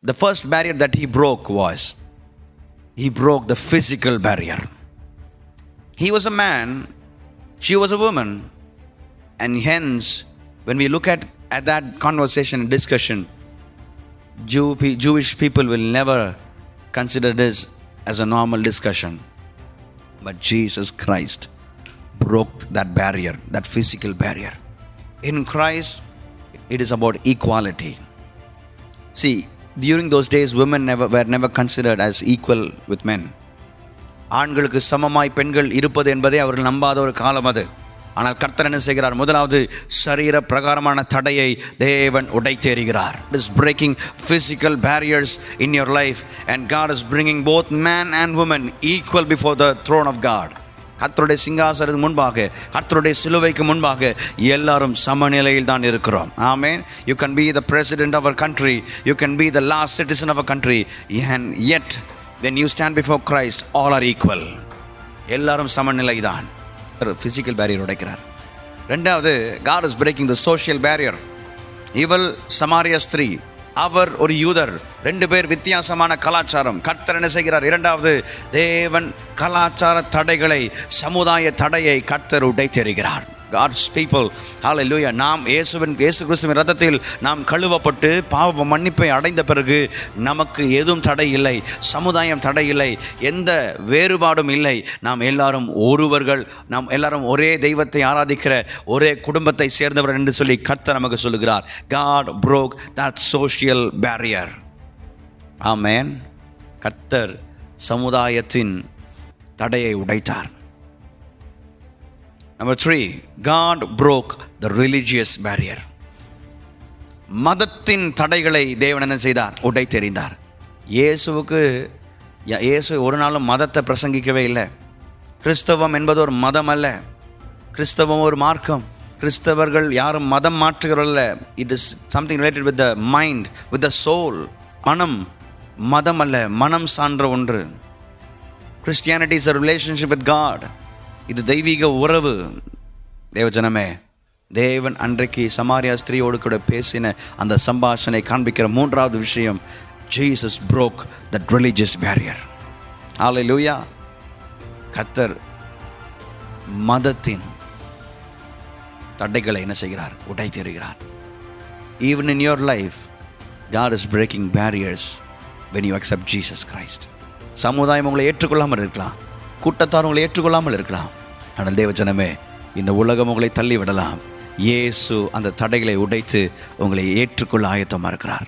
The first barrier that he broke was, he broke the physical barrier. He was a man, she was a woman, and hence, when we look at that conversation and discussion, Jewish people will never consider this as a normal discussion. But Jesus Christ broke that barrier, that physical barrier. In Christ, it is about equality. See, during those days, women were never considered as equal with men. ஆண்களுக்கு சமமாய் பெண்கள் இருப்பது என்பதை அவர்கள் நம்பாத ஒரு காலம் அது. ஆனால் கர்த்தர் என்ன செய்கிறார்? முதலாவது சரீர பிரகாரமான தடையை தேவன் உடைத்தெறிகிறார். It is breaking physical barriers in your life, and God is bringing both man and woman equal before the throne of God. கர்த்தருடைய சிங்காசனத்துக்கு முன்பாக, கர்த்தருடைய சிலுவைக்கு முன்பாக எல்லாரும் சமநிலையில் தான் இருக்கிறோம். ஆமென். You can be the president of our country, you can be the last citizen of a country, and yet when you stand before Christ, all are equal. எல்லாரும் சமநிலை தான். Physical barrier உடைக்கிறார். ரெண்டாவது, God is breaking the social barrier. இவள் சமாரியா ஸ்திரீ, அவர் ஒரு யூதர், ரெண்டு பேர் வித்தியாசமான கலாச்சாரம். கர்த்தர் என்ன செய்கிறார்? இரண்டாவது, தேவன் கலாச்சார தடைகளை, சமுதாய தடையை கர்த்தர் உடைத்தெறிகிறார். God's people, hallelujah, நாம் இயேசு கிறிஸ்துவின் இரத்தத்தில் நாம் கழுவப்பட்டு பாவ மன்னிப்பை அடைந்த பிறகு நமக்கு எதுவும் தடை இல்லை, சமுதாயம் தடை இல்லை, எந்த வேறுபாடும் இல்லை. நாம் எல்லாரும் ஒருவர்கள், நாம் எல்லாரும் ஒரே தெய்வத்தை ஆராதிக்கிற ஒரே குடும்பத்தை சேர்ந்தவர் என்று சொல்லி கர்த்தர் நமக்கு சொல்லுகிறார். God broke that social barrier. ஆமென். கர்த்தர் சமுதாயத்தின் தடையை உடைத்தார். Number 3, God broke the religious barrier. மதத்தின் தடைகளை தேவன் என்ன செய்தார்? உடைத்தெறிந்தார். இயேசு ஒரு நாளும் மதத்தை பிரசங்கிக்கவே இல்லை. கிறிஸ்தவம் என்பது ஒரு மதம் அல்ல, கிறிஸ்தவம் ஒரு மார்க்கம். கிறிஸ்தவர்கள் யாரும் மதம் மாற்றுகிறல்ல. It is something related with the mind, with the soul. மனம் மதம் அல்ல, மனம் சான்ற ஒன்று. Christianity is a relationship with God. இது தெய்வீக உறவு. தேவஜனமே, தேவன் அன்றைக்கு சமாரியா ஸ்திரீயோடு கூட பேசின அந்த சம்பாஷணை காண்பிக்கிற மூன்றாவது விஷயம், Jesus broke that religious barrier. Hallelujah. கர்த்தர் மதத்தின் தடைகளை என்ன செய்கிறார்? உடைத்தெறிகிறார். Even in your life, God is breaking barriers when you accept Jesus Christ. சமுதாயம் உங்களை ஏற்றுக்கொள்ளாமல் இருக்கலாம், கூட்டத்தார் உங்களை ஏற்றுக்கொள்ளாமல் இருக்கலாம். ஆனால் தேவஜனமே, இந்த உலகம் உங்களை தள்ளிவிடலாம். இயேசு அந்த தடைகளை உடைத்து உங்களை ஏற்றுக்கொள்ள ஆயத்தமாக இருக்கிறார்.